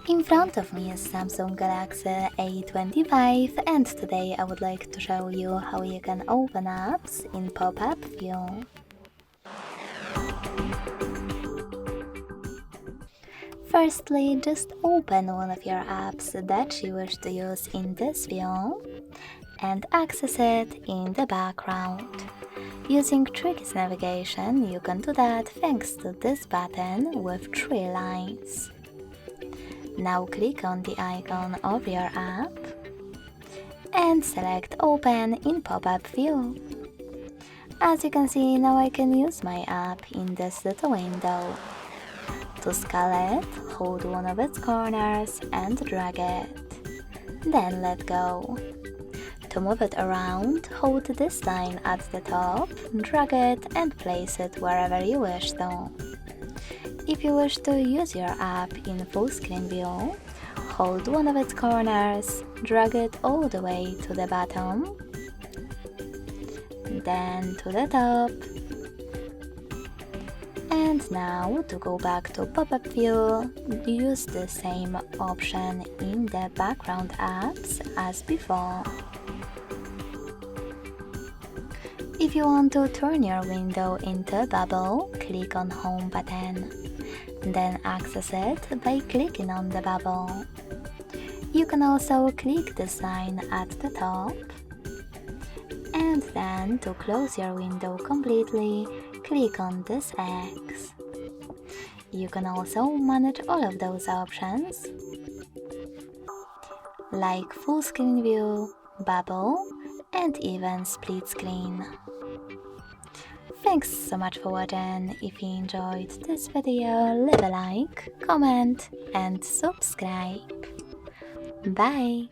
In front of me is Samsung Galaxy A25, and today I would like to show you how you can open apps in pop-up view. Firstly, just open one of your apps that you wish to use in this view and access it in the background. Using Tricky's navigation, you can do that thanks to this button with 3 lines. Now click on the icon of your app and select Open in pop-up view. As you can see, now I can use my app in this little window. To scale it, hold one of its corners and drag it. Then let go. To move it around, hold this line at the top, drag it and place it wherever you wish to. If you wish to use your app in full screen view, hold one of its corners, drag it all the way to the bottom, then to the top. And now, to go back to pop-up view, use the same option in the background apps as before. If you want to turn your window into a bubble, click on Home button. Then access it by clicking on the bubble. You can also click the sign at the top. And then, to close your window completely, click on this X. You can also manage all of those options, like full screen view, bubble, and even split screen. Thanks so much for watching. If you enjoyed this video, leave a like, comment and subscribe. Bye!